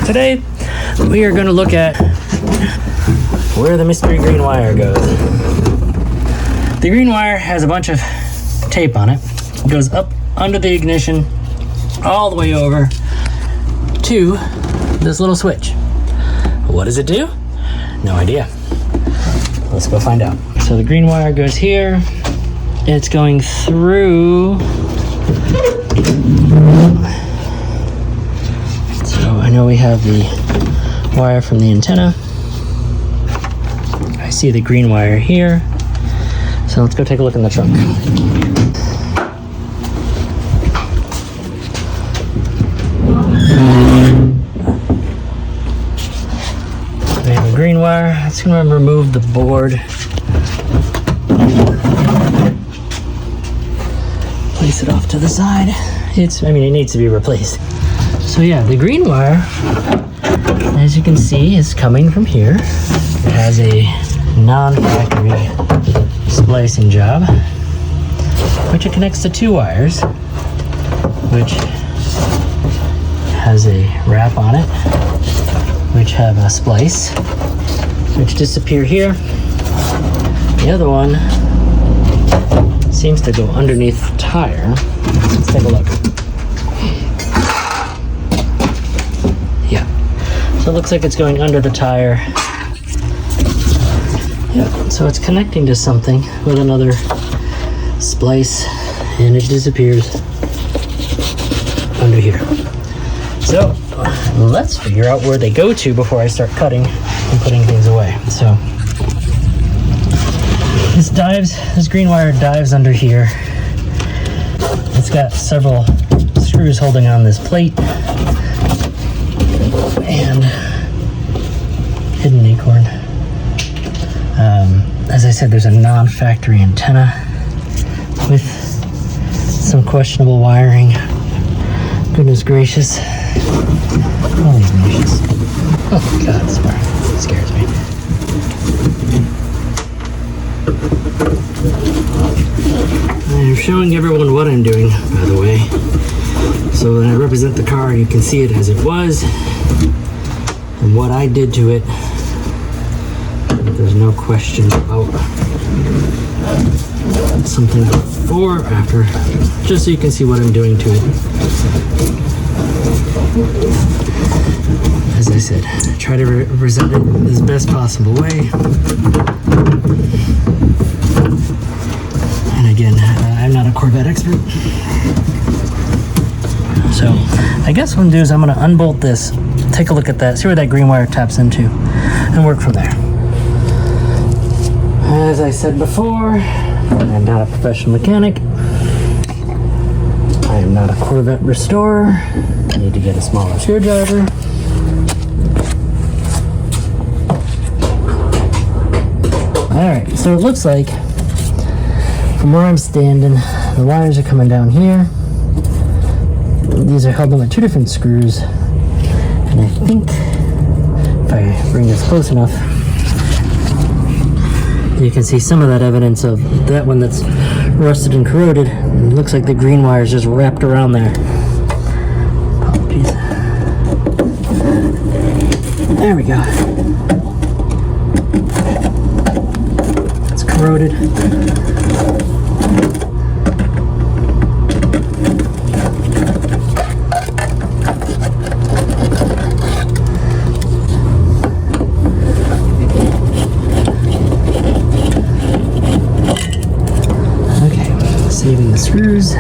Today, we are going to look at where the mystery green wire goes. The green wire has a bunch of tape on it. It goes up under the ignition, all the way over to this little switch. What does it do? No idea. Let's go find out. So the green wire goes here. It's going through. So I know we have the wire from the antenna. I see the green wire here. So let's go take a look in the trunk. We have a green wire. Let's go and remove the board. Place it off to the side. It needs to be replaced. So yeah, the green wire, as you can see, is coming from here. It has a non-factory splicing job, which it connects to two wires, which has a wrap on it, which have a splice, which disappear here. The other one seems to go underneath the tire. Let's take a look. Yeah, so it looks like it's going under the tire. Yeah, so it's connecting to something with another splice, and it disappears under here. So let's figure out where they go to before I start cutting and putting things away. So this green wire dives under here. It's got several screws holding on this plate and hidden acorn. As I said, there's a non-factory antenna with some questionable wiring. Goodness gracious. Holy gracious. Oh God, sorry. It scares me. I'm showing everyone what I'm doing, by the way. So when I represent the car, you can see it as it was and what I did to it. There's no question about something before or after, just so you can see what I'm doing to it. As I said, try to represent it in the best possible way. And again, I'm not a Corvette expert. So I guess what I'm going to do is I'm going to unbolt this, take a look at that, see where that green wire taps into, and work from there. As I said before, I'm not a professional mechanic. I am not a Corvette restorer. I need to get a smaller screwdriver. Alright, so it looks like from where I'm standing, the wires are coming down here. These are held on with two different screws. And I think if I bring this close enough, you can see some of that evidence of that one that's rusted and corroded. It looks like the green wire is just wrapped around there. Apologies. There we go. It's corroded. Saving the screws.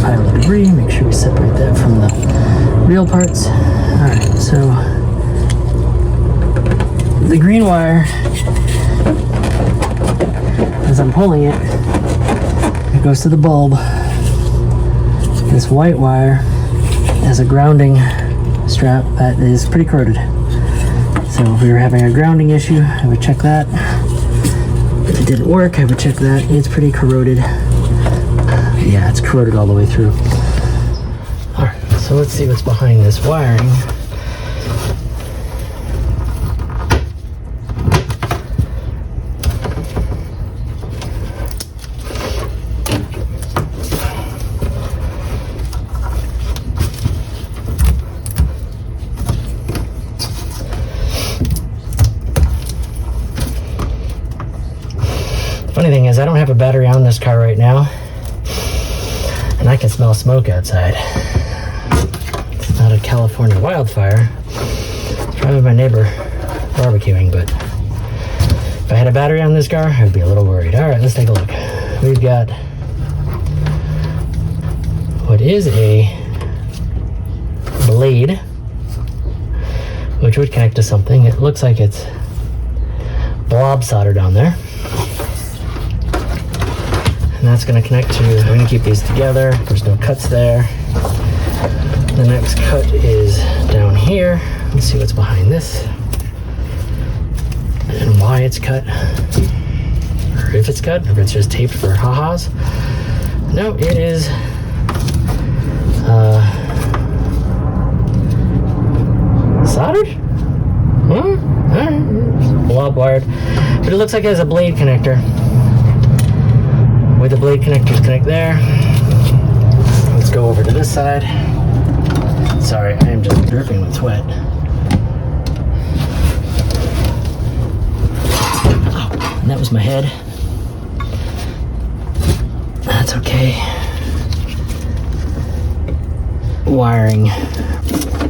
Pile of debris, make sure we separate that from the real parts. Alright, so the green wire, as I'm pulling it, it goes to the bulb. This white wire has a grounding strap that is pretty corroded. So if we were having a grounding issue, I would check that. If it didn't work, I would check that. It's pretty corroded. Yeah, it's corroded all the way through. Alright, so let's see what's behind this wiring. Funny thing is, I don't have a battery on this car right now, and I can smell smoke outside. It's not a California wildfire. It's probably my neighbor barbecuing, but if I had a battery on this car, I'd be a little worried. All right, let's take a look. We've got what is a blade, which would connect to something. It looks like it's blob soldered on there. And that's going to connect to, we're going to keep these together. There's no cuts there. The next cut is down here. Let's see what's behind this and why it's cut, or if it's cut, if it's just taped for ha-has. No, it is soldered? Blob wired. But it looks like it has a blade connector. With the blade connectors connect there. Let's go over to this side. Sorry, I am just dripping with sweat. Oh, and that was my head. That's okay. Wiring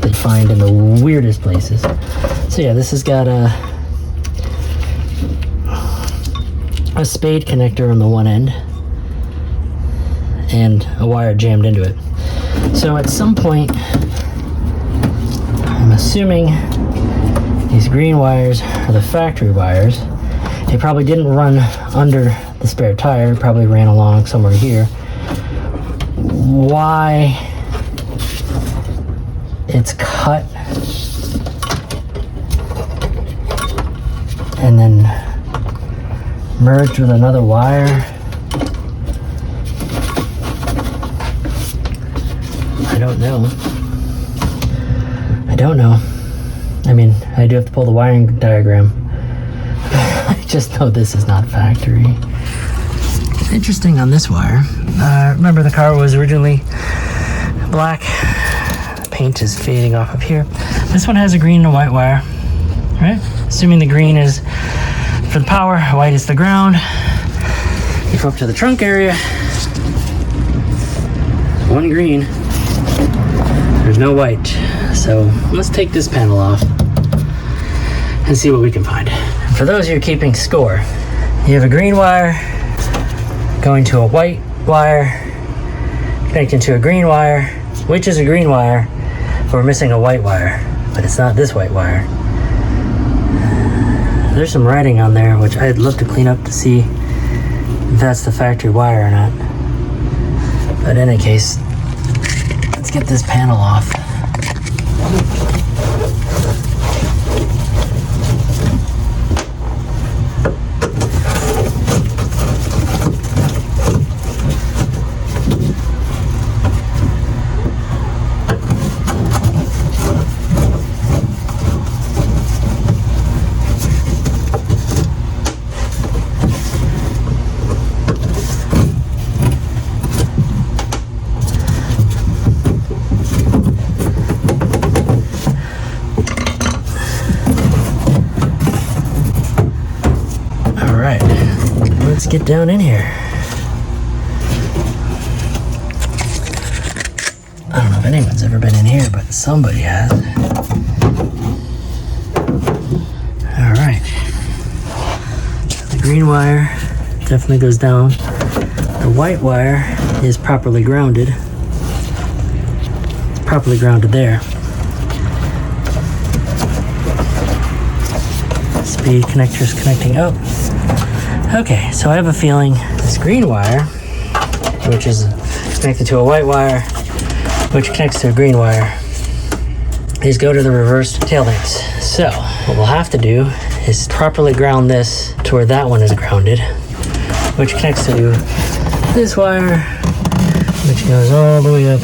they find in the weirdest places. So yeah, this has got a spade connector on the one end and a wire jammed into it. So at some point, I'm assuming these green wires are the factory wires. They probably didn't run under the spare tire, probably ran along somewhere here. Why it's cut and then merged with another wire, I don't know. I mean, I do have to pull the wiring diagram. I just know this is not factory. Interesting on this wire. Remember the car was originally black. The paint is fading off of here. This one has a green and a white wire, right? Assuming the green is for the power, white is the ground. You go up to the trunk area. One green. There's no white. So let's take this panel off and see what we can find. For those of you keeping score, you have a green wire going to a white wire, connecting to a green wire, which is a green wire, but we're missing a white wire, but it's not this white wire. There's some writing on there, which I'd love to clean up to see if that's the factory wire or not. But in any case, let's get this panel off. Let's get down in here. I don't know if anyone's ever been in here, but somebody has. Alright. The green wire definitely goes down. The white wire is properly grounded. Properly grounded there. Speed connectors connecting up. Okay, so I have a feeling this green wire, which is connected to a white wire, which connects to a green wire, is go to the reverse tail links. So what we'll have to do is properly ground this to where that one is grounded, which connects to this wire, which goes all the way up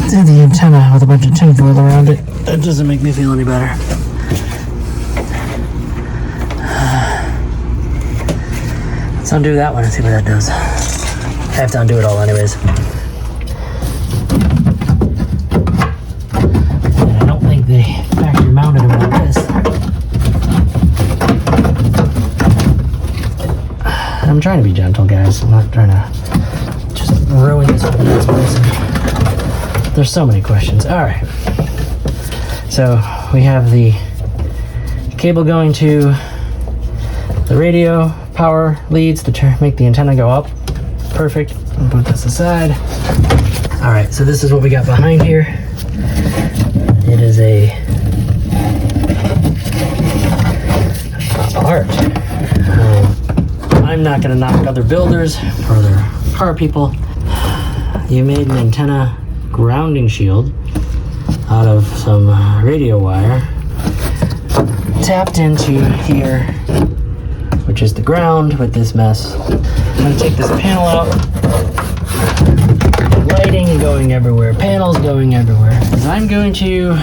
to the antenna with a bunch of tinfoil around it. That doesn't make me feel any better. Let's undo that one and see what that does. I have to undo it all anyways. And I don't think they factory mounted them like this. I'm trying to be gentle, guys. I'm not trying to just ruin this for the next person. There's so many questions. All right. So we have the cable going to the radio power leads to make the antenna go up. Perfect. I'll put this aside. All right, so this is what we got behind here. It is a art. I'm not going to knock other builders or other car people. You made an antenna grounding shield out of some radio wire, tapped into here, which is the ground with this mess. I'm going to take this panel out. Lighting going everywhere, panels going everywhere. So I'm going to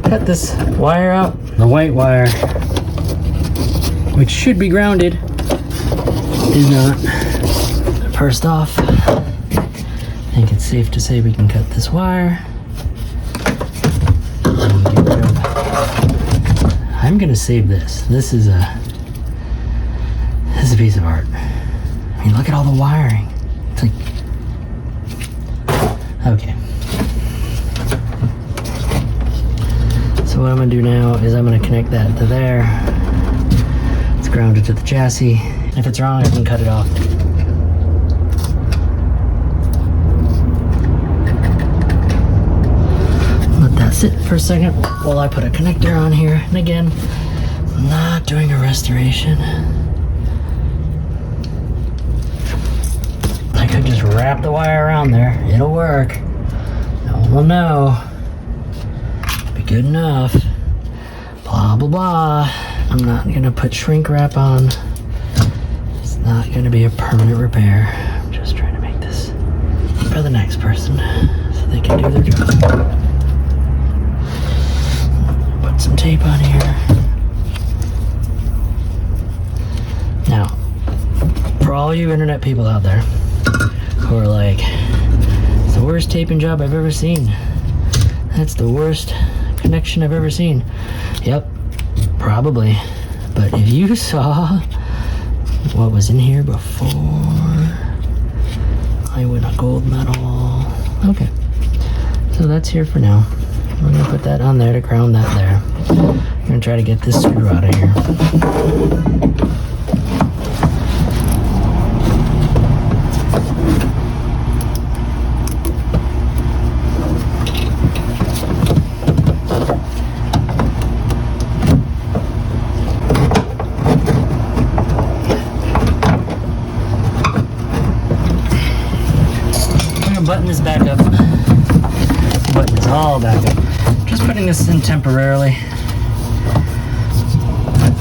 cut this wire out. The white wire, which should be grounded, is not. First off, I think it's safe to say we can cut this wire. I'm gonna save this. This is a piece of art. I mean, look at all the wiring. It's like, okay. So what I'm gonna do now is I'm gonna connect that to there. It's grounded to the chassis. If it's wrong, I can cut it off. Let that sit for a second while I put a connector on here. And again, I'm not doing a restoration. I could just wrap the wire around there. It'll work. No one will know. Be good enough. Blah, blah, blah. I'm not gonna put shrink wrap on. It's not gonna be a permanent repair. I'm just trying to make this for the next person so they can do their job. Put some tape on here. Now, for all you internet people out there who are like, it's the worst taping job I've ever seen. That's the worst connection I've ever seen. Yep, probably. But if you saw what was in here before I win a gold medal. Okay, so that's here for now. I'm gonna put that on there to ground that there. I'm gonna try to get this screw out of here. Button this back up. Button is all back up. Just putting this in temporarily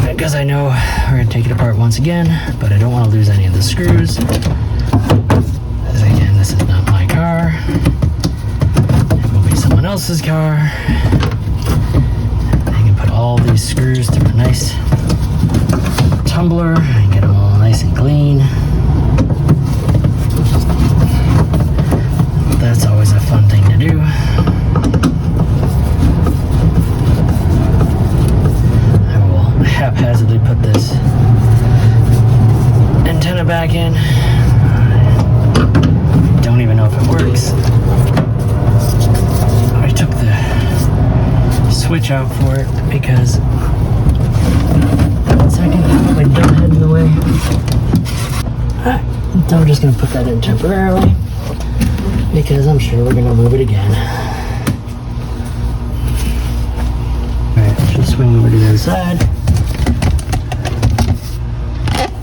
because I know we're going to take it apart once again, but I don't want to lose any of the screws. Because again, this is not my car. It will be someone else's car. I can put all these screws through a nice tumbler and get them all nice and clean. That's always a fun thing to do. I will haphazardly put this antenna back in. Don't even know if it works. I took the switch out for it because second, my dumb head in the way. Alright, so I'm just going to put that in temporarily, because I'm sure we're gonna move it again. Alright, let's just swing over to the other side.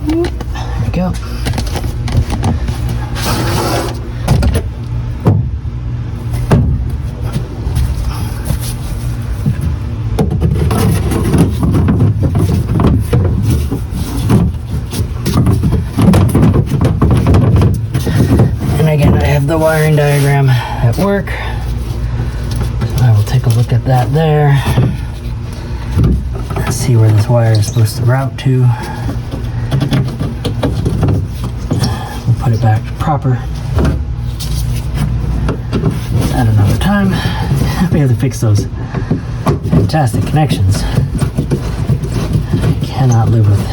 There we go. The wiring diagram at work. So I will take a look at that there. Let's see where this wire is supposed to route to. We'll put it back proper at another time. We have to fix those fantastic connections. I cannot live with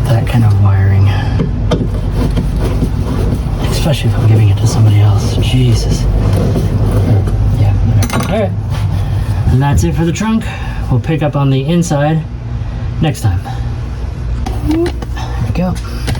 that kind of wiring. Especially if I'm giving it to somebody else. Jesus. Yeah, whatever. Alright. And that's it for the trunk. We'll pick up on the inside next time. There we go.